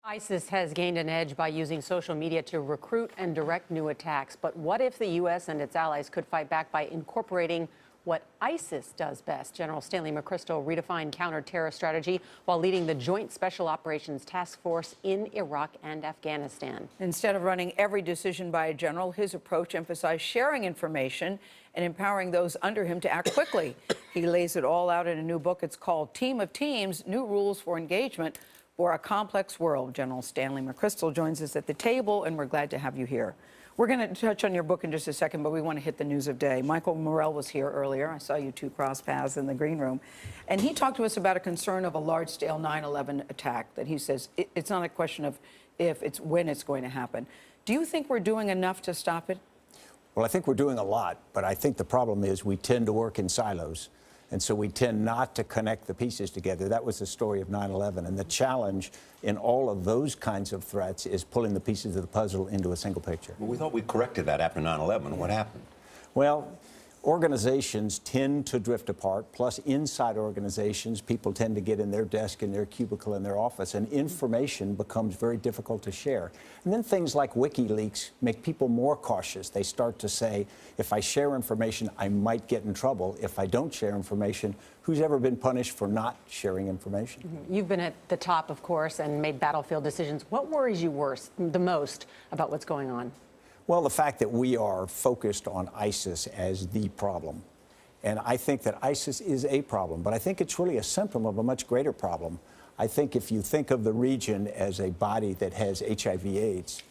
ISIS has gained an edge by using social media to recruit and direct new attacks. But what if the U.S. and its allies could fight back by incorporating what ISIS does best? General Stanley McChrystal redefined counter-terror strategy while leading the Joint Special Operations Task Force in Iraq and Afghanistan. Instead of running every decision by a general, his approach emphasized sharing information and empowering those under him to act quickly. He lays it all out in a new book. It's called Team of Teams: New Rules for Engagement for a Complex World. General Stanley McChrystal joins us at the table, and we're glad to have you here. We're going to touch on your book in just a second, but we want to hit the news of day. Michael Morell was here earlier. I saw you two cross paths in the green room. And he talked to us about a concern of a large-scale 9/11 attack, that he says it's not a question of if, it's when it's going to happen. Do you think we're doing enough to stop it? Well, I think we're doing a lot, but I think the problem is we tend to work in silos. And so we tend not to connect the pieces together. That was the story of 9/11. And the challenge in all of those kinds of threats is pulling the pieces of the puzzle into a single picture. Well, we thought we corrected that after 9/11. What happened? Well, organizations tend to drift apart, plus inside organizations, people tend to get in their desk, in their cubicle, in their office, and information becomes very difficult to share. And then things like WikiLeaks make people more cautious. They start to say, if I share information, I might get in trouble. If I don't share information, who's ever been punished for not sharing information? You've been at the top, of course, and made battlefield decisions. What worries you the most about what's going on? Well, the fact that we are focused on ISIS as the problem. And I think that ISIS is a problem, but I think it's really a symptom of a much greater problem. I think if you think of the region as a body that has HIV/AIDS,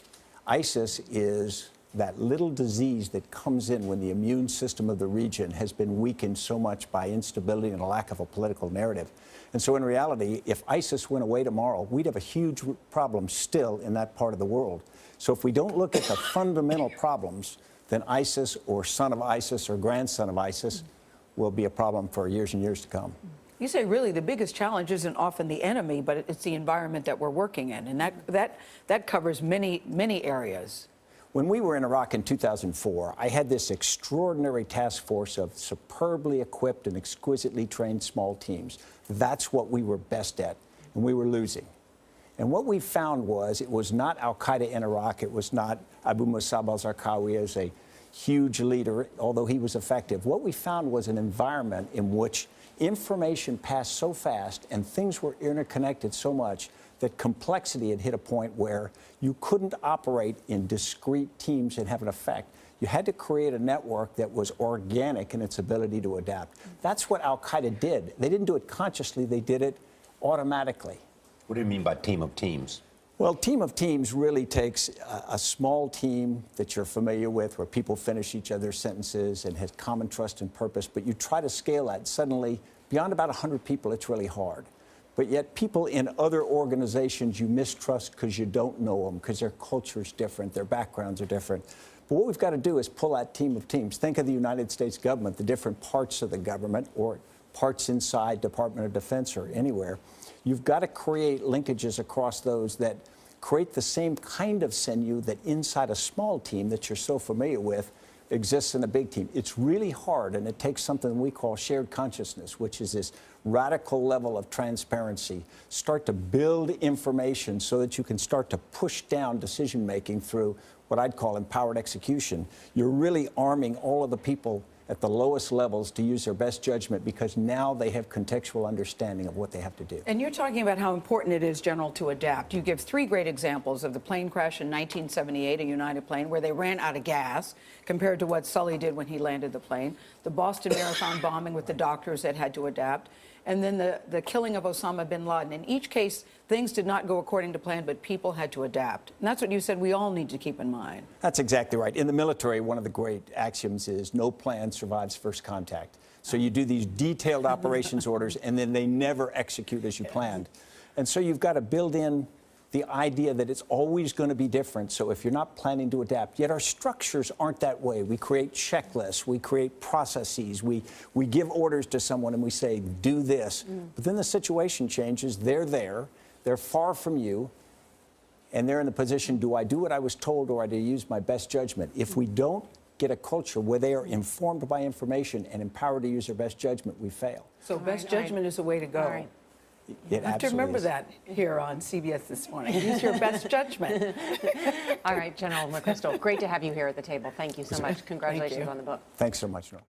ISIS is that little disease that comes in when the immune system of the region has been weakened so much by instability and a lack of a political narrative. And so in reality, if ISIS went away tomorrow, we'd have a huge problem still in that part of the world. So if we don't look at the fundamental problems, then ISIS or son of ISIS or grandson of ISIS will be a problem for years and years to come. You say really the biggest challenge isn't often the enemy, but it's the environment that we're working in. And that covers many, many areas. When we were in Iraq in 2004, I had this extraordinary task force of superbly equipped and exquisitely trained small teams. That's what we were best at, and we were losing. And what we found was it was not al-Qaeda in Iraq. It was not Abu Musab al-Zarqawi as a huge leader, although he was effective. What we found was an environment in which information passed so fast and things were interconnected so much that complexity had hit a point where you couldn't operate in discrete teams and have an effect. You had to create a network that was organic in its ability to adapt. That's what al-Qaeda did. They didn't do it consciously. They did it automatically. What do you mean by team of teams? Well, team of teams really takes a small team that you're familiar with, where people finish each other's sentences and has common trust and purpose, but you try to scale that. Suddenly, beyond about 100 people, it's really hard. But yet people in other organizations you mistrust because you don't know them, because their culture's different, their backgrounds are different. But what we've got to do is pull that team of teams. Think of the United States government, the different parts of the government, or parts inside Department of Defense or anywhere. You've got to create linkages across those that create the same kind of sinew that inside a small team that you're so familiar with exists in a big team. It's really hard, and it takes something we call shared consciousness, which is this radical level of transparency. Start to build information so that you can start to push down decision-making through what I'd call empowered execution. You're really arming all of the people at the lowest levels to use their best judgment, because now they have contextual understanding of what they have to do. And you're talking about how important it is, General, to adapt. You give three great examples of the plane crash in 1978, a United plane, where they ran out of gas, compared to what Sully did when he landed the plane, the Boston Marathon bombing with the doctors that had to adapt, and then the killing of Osama bin Laden. In each case, things did not go according to plan, but people had to adapt. And that's what you said we all need to keep in mind. That's exactly right. In the military, one of the great axioms is no plan survives first contact. So you do these detailed operations orders, and then they never execute as you planned. And so you've got to build in the idea that it's always going to be different. So if you're not planning to adapt, yet our structures aren't that way. We create checklists, we create processes, we give orders to someone and we say, do this. But then the situation changes, they're there, they're far from you, and they're in the position, do I do what I was told or do I use my best judgment? If we don't get a culture where they are informed by information and empowered to use their best judgment, we fail. So best judgment is the way to go. You have to remember that here on CBS This Morning. Use your best judgment. All right, General McChrystal, great to have you here at the table. Thank you so much. Congratulations you. on the book. Thanks so much, Norm.